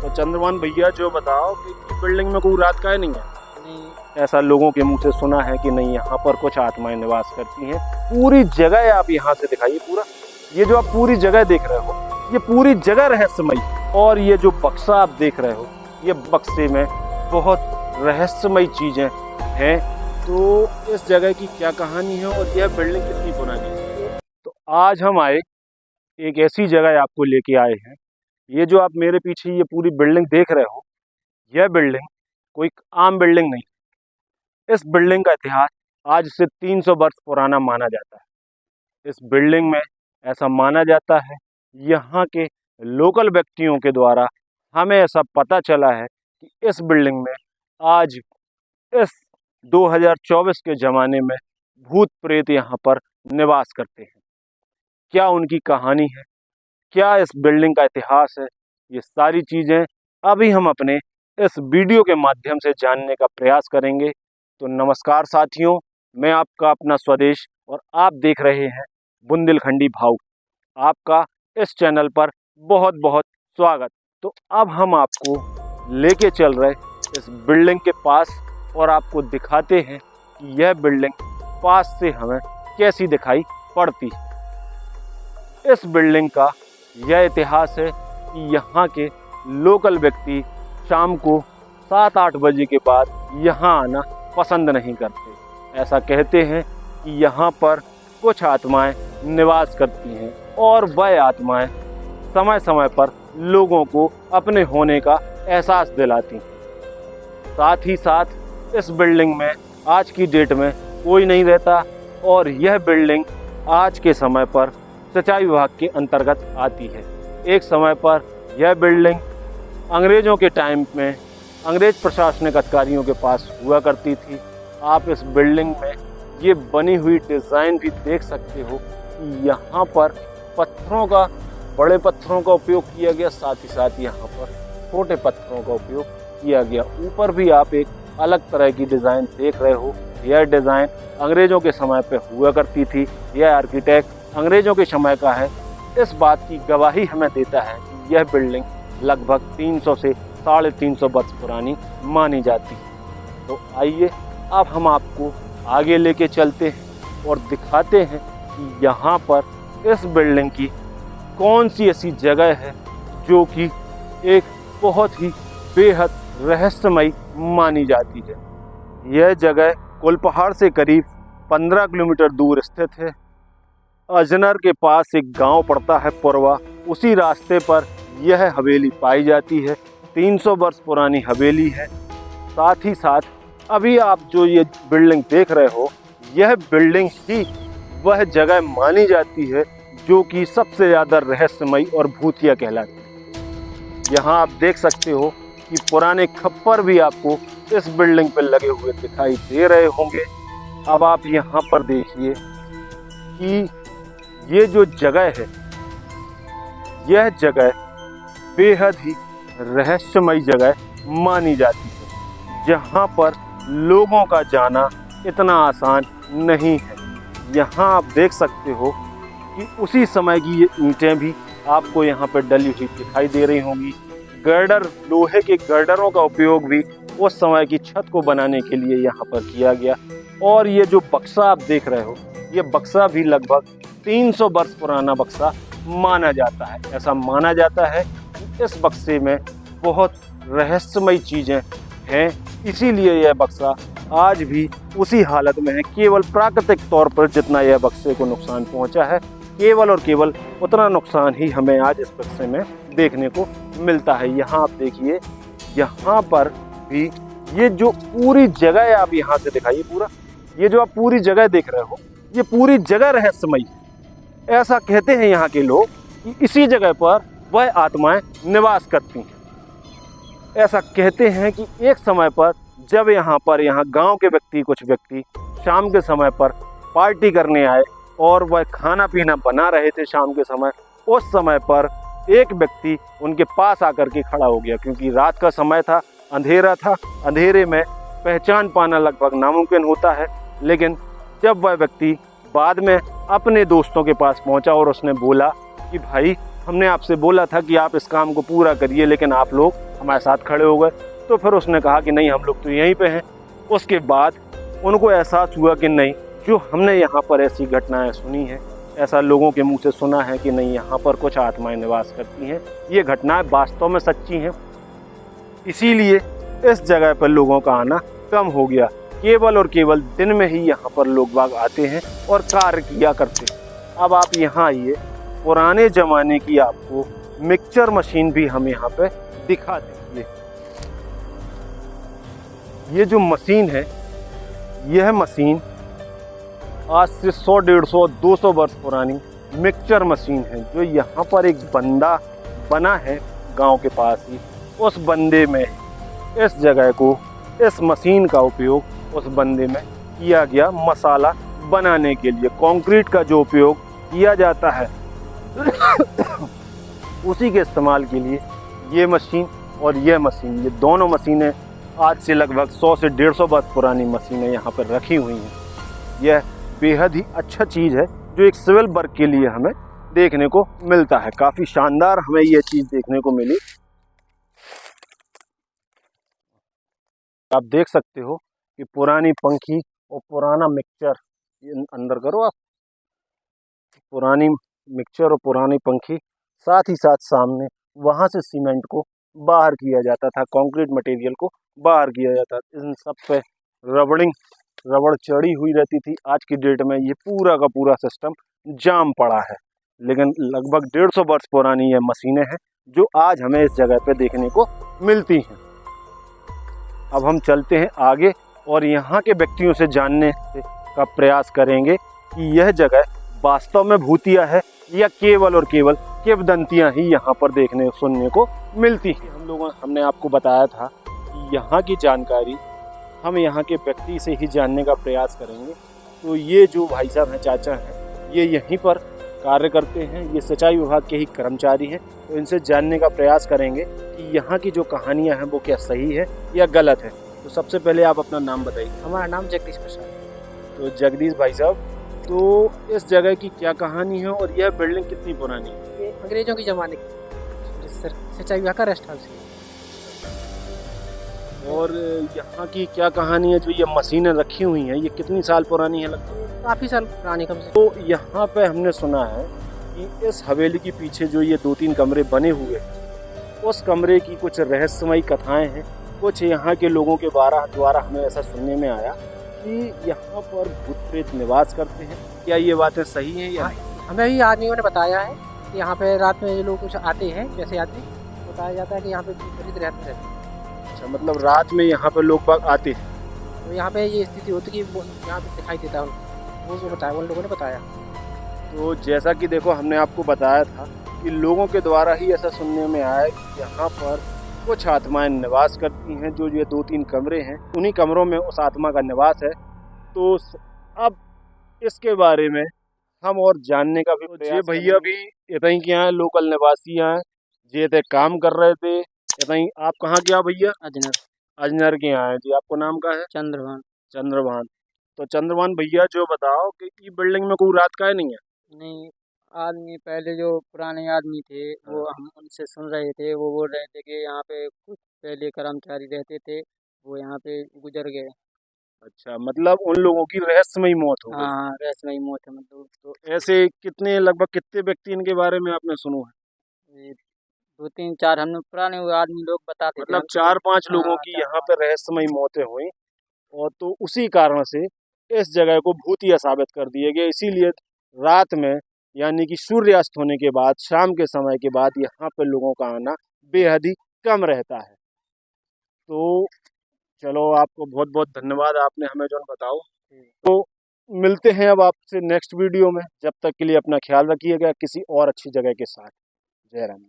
तो चंद्रभान भैया जो बताओ कि बिल्डिंग में कोई रात का नहीं है? नहीं, ऐसा लोगों के मुंह से सुना है कि नहीं, यहाँ पर कुछ आत्माएं निवास करती हैं। पूरी जगह आप यहाँ से दिखाइए पूरा, ये जो आप पूरी जगह देख रहे हो, ये पूरी जगह रहस्यमयी। और ये जो बक्सा आप देख रहे हो, ये बक्से में बहुत रहस्यमयी चीजें हैं। तो इस जगह की क्या कहानी है और यह बिल्डिंग कितनी पुरानी है? तो आज हम आए एक ऐसी जगह आपको लेके आए हैं। ये जो आप मेरे पीछे ये पूरी बिल्डिंग देख रहे हो, यह बिल्डिंग कोई आम बिल्डिंग नहीं। इस बिल्डिंग का इतिहास आज से 300 वर्ष पुराना माना जाता है। इस बिल्डिंग में ऐसा माना जाता है, यहाँ के लोकल व्यक्तियों के द्वारा हमें ऐसा पता चला है कि इस बिल्डिंग में आज इस 2024 के ज़माने में भूत प्रेत यहाँ पर निवास करते हैं। क्या उनकी कहानी है, क्या इस बिल्डिंग का इतिहास है, ये सारी चीज़ें अभी हम अपने इस वीडियो के माध्यम से जानने का प्रयास करेंगे। तो नमस्कार साथियों, मैं आपका अपना स्वदेश और आप देख रहे हैं बुंदेलखंडी भाव। आपका इस चैनल पर बहुत बहुत स्वागत। तो अब हम आपको लेके चल रहे इस बिल्डिंग के पास और आपको दिखाते हैं कि यह बिल्डिंग पास से हमें कैसी दिखाई पड़ती है। इस बिल्डिंग का यह इतिहास है कि यहाँ के लोकल व्यक्ति शाम को 7-8 बजे के बाद यहाँ आना पसंद नहीं करते। ऐसा कहते हैं कि यहाँ पर कुछ आत्माएं निवास करती हैं और वह आत्माएं समय समय पर लोगों को अपने होने का एहसास दिलाती हैं। साथ ही साथ इस बिल्डिंग में आज की डेट में कोई नहीं रहता और यह बिल्डिंग आज के समय पर सिंचाई विभाग के अंतर्गत आती है। एक समय पर यह बिल्डिंग अंग्रेज़ों के टाइम में अंग्रेज प्रशासनिक अधिकारियों के पास हुआ करती थी। आप इस बिल्डिंग में ये बनी हुई डिज़ाइन भी देख सकते हो कि यहाँ पर पत्थरों का, बड़े पत्थरों का उपयोग किया गया, साथ ही साथ यहाँ पर छोटे पत्थरों का उपयोग किया गया। ऊपर भी आप एक अलग तरह की डिज़ाइन देख रहे हो। यह डिज़ाइन अंग्रेज़ों के समय पे हुआ करती थी। यह आर्किटेक्ट अंग्रेज़ों के समय का है। इस बात की गवाही हमें देता है कि यह बिल्डिंग लगभग 300 से 350 वर्ष पुरानी मानी जाती है। तो आइए अब हम आपको आगे लेके चलते हैं और दिखाते हैं कि यहाँ पर इस बिल्डिंग की कौन सी ऐसी जगह है जो कि एक बहुत ही बेहद रहस्यमयी मानी जाती है। यह जगह कुलपहाड़ से करीब 15 किलोमीटर दूर स्थित है। अजनर के पास एक गांव पड़ता है पुरवा, उसी रास्ते पर यह हवेली पाई जाती है। 300 वर्ष पुरानी हवेली है। साथ ही साथ अभी आप जो ये बिल्डिंग देख रहे हो, यह बिल्डिंग ही वह जगह मानी जाती है जो कि सबसे ज़्यादा रहस्यमयी और भूतिया कहलाती है। यहाँ आप देख सकते हो कि पुराने खप्पर भी आपको इस बिल्डिंग पर लगे हुए दिखाई दे रहे होंगे। अब आप यहाँ पर देखिए कि ये जो जगह है, यह जगह बेहद ही रहस्यमयी जगह मानी जाती है, जहाँ पर लोगों का जाना इतना आसान नहीं है। यहाँ आप देख सकते हो कि उसी समय की ये ईंटें भी आपको यहाँ पर डली हुई दिखाई दे रही होंगी। गर्डर, लोहे के गर्डरों का उपयोग भी उस समय की छत को बनाने के लिए यहाँ पर किया गया। और ये जो बक्सा आप देख रहे हो, ये बक्सा भी लगभग 300 वर्ष पुराना बक्सा माना जाता है। ऐसा माना जाता है कि इस बक्से में बहुत रहस्यमयी चीज़ें हैं, इसीलिए यह बक्सा आज भी उसी हालत में है। केवल प्राकृतिक तौर पर जितना यह बक्से को नुकसान पहुंचा है, केवल और केवल उतना नुकसान ही हमें आज इस बक्से में देखने को मिलता है। यहाँ आप देखिए, यहाँ पर भी ये जो पूरी जगह आप यहाँ से दिखाइए पूरा, ये जो आप पूरी जगह देख रहे हो, ये पूरी जगह रहस्यमयी है। ऐसा कहते हैं यहाँ के लोग कि इसी जगह पर वह आत्माएं निवास करती हैं। ऐसा कहते हैं कि एक समय पर जब यहाँ गांव के कुछ व्यक्ति शाम के समय पर पार्टी करने आए और वह खाना पीना बना रहे थे शाम के समय, उस समय पर एक व्यक्ति उनके पास आकर के खड़ा हो गया, क्योंकि रात का समय था, अंधेरा था। अंधेरे में पहचान पाना लगभग नामुमकिन होता है। लेकिन जब वह व्यक्ति बाद में अपने दोस्तों के पास पहुंचा और उसने बोला कि भाई, हमने आपसे बोला था कि आप इस काम को पूरा करिए, लेकिन आप लोग हमारे साथ खड़े हो गए। तो फिर उसने कहा कि नहीं हम लोग तो यहीं पे हैं। उसके बाद उनको एहसास हुआ कि नहीं, जो हमने यहाँ पर ऐसी घटनाएं सुनी हैं, ऐसा लोगों के मुंह से सुना है कि नहीं यहाँ पर कुछ आत्माएं निवास करती हैं, ये घटनाएं वास्तव में सच्ची हैं। इसीलिए इस जगह पर लोगों का आना कम हो गया। केवल और केवल दिन में ही यहाँ पर लोग बाग आते हैं और कार्य किया करते हैं। अब आप यहाँ आइए, पुराने ज़माने की आपको मिक्सचर मशीन भी हम यहाँ पे दिखा देंगे। ये जो मशीन है, यह मशीन आज से 100, 150, 200 वर्ष पुरानी मिक्सचर मशीन है, जो यहाँ पर एक बंदा बना है गांव के पास ही। उस बंदे में इस जगह को, इस मशीन का उपयोग उस बंदे में किया गया मसाला बनाने के लिए। कंक्रीट का जो उपयोग किया जाता है उसी के इस्तेमाल के लिए ये मशीन और यह मशीन, ये दोनों मशीनें आज से लगभग 100 से 150 वर्ष पुरानी मशीनें यहाँ पर रखी हुई हैं। यह बेहद ही अच्छा चीज़ है जो एक सिविल वर्क के लिए हमें देखने को मिलता है। काफ़ी शानदार हमें ये चीज़ देखने को मिली। आप देख सकते हो कि पुरानी पंखी और पुराना मिक्सचर, ये अंदर करो आप, पुरानी मिक्सचर और पुरानी पंखी, साथ ही साथ सामने वहाँ से सीमेंट को बाहर किया जाता था, कंक्रीट मटेरियल को बाहर किया जाता था। इन सब पे रबड़ चढ़ी हुई रहती थी। आज की डेट में ये पूरा का पूरा सिस्टम जाम पड़ा है, लेकिन लगभग 150 वर्ष पुरानी ये मशीनें हैं जो आज हमें इस जगह पे देखने को मिलती हैं। अब हम चलते हैं आगे और यहाँ के व्यक्तियों से जानने का प्रयास करेंगे कि यह जगह वास्तव में भूतिया है या केवल और केवल किंवदंतियाँ ही यहाँ पर देखने सुनने को मिलती हैं। हमने आपको बताया था कि यहाँ की जानकारी हम यहाँ के व्यक्ति से ही जानने का प्रयास करेंगे। तो ये जो भाई साहब हैं, चाचा हैं, ये यहीं पर कार्य करते हैं, ये सिंचाई विभाग के ही कर्मचारी हैं। तो इनसे जानने का प्रयास करेंगे कि यहाँ की जो कहानियाँ हैं वो क्या सही है या गलत है। तो सबसे पहले आप अपना नाम बताइए। हमारा नाम जगदीश प्रसाद। तो जगदीश भाई साहब, तो इस जगह की क्या कहानी है और यह बिल्डिंग कितनी पुरानी है? ये अंग्रेजों के ज़माने की सिंचाई विभाग का रेस्ट हाउस है। और यहाँ की क्या कहानी है, जो ये मशीनें रखी हुई हैं, ये कितनी साल पुरानी है? लगभग काफ़ी साल पुरानी कम से। तो यहाँ पे हमने सुना है कि इस हवेली के पीछे जो ये 2-3 कमरे बने हुए हैं, उस कमरे की कुछ रहस्यमयी कथाएं हैं। कुछ यहाँ के लोगों के द्वारा हमें ऐसा सुनने में आया कि यहाँ पर भूत प्रेत निवास करते हैं। क्या ये बातें सही हैं या नहीं? हमें भी आदमियों ने बताया है कि यहाँ पे रात में ये लोग कुछ आते हैं, जैसे आदमी बताया जाता है कि यहाँ पे प्रेत रहते हैं। अच्छा, मतलब रात में यहाँ पर लोग बाग आते हैं? तो यहाँ पे ये स्थिति होती है कि यहाँ पे दिखाई देता है, वो बताया, उन लोगों ने बताया। तो जैसा कि देखो, हमने आपको बताया था कि लोगों के द्वारा ही ऐसा सुनने में आया कि यहाँ पर कुछ आत्माएं निवास करती हैं। जो ये 2-3 कमरे हैं, उन्हीं कमरों में उस आत्मा का निवास है। तो अब इसके बारे में हम और जानने का भी प्रयास भैया भी इतनी के यहाँ लोकल निवासी हैं, जे थे काम कर रहे थे इतनी। आप कहाँ के भैया? अजनर के यहाँ हैं जी। आपको नाम का है? चंद्रभान। तो चंद्रभान भैया, जो बताओ कि बिल्डिंग में कोई रात का नहीं है? नहीं, आदमी पहले जो पुराने आदमी थे वो हम उनसे सुन रहे थे, वो बोल रहे थे कि यहाँ पे कुछ पहले कर्मचारी रहते थे, वो यहाँ पे गुजर गए। अच्छा, मतलब उन लोगों की रहस्यमयी मौत हो गई। हाँ, रहस्यमयी मौत है। मतलब तो ऐसे लगभग कितने व्यक्ति इनके बारे में आपने सुना है? ये 2-3-4 हम पुराने वो आदमी लोग बताते थे। मतलब 4-5 लोगों की 4-5 यहाँ पे रहस्यमयी मौतें हुई, और तो उसी कारण से इस जगह को भूतिया साबित कर दिए गए। इसीलिए रात में, यानी कि सूर्यास्त होने के बाद, शाम के समय के बाद यहाँ पे लोगों का आना बेहद ही कम रहता है। तो चलो, आपको बहुत बहुत धन्यवाद, आपने हमें जो बताओ। तो मिलते हैं अब आपसे नेक्स्ट वीडियो में। जब तक के लिए अपना ख्याल रखिएगा किसी और अच्छी जगह के साथ। जय राम।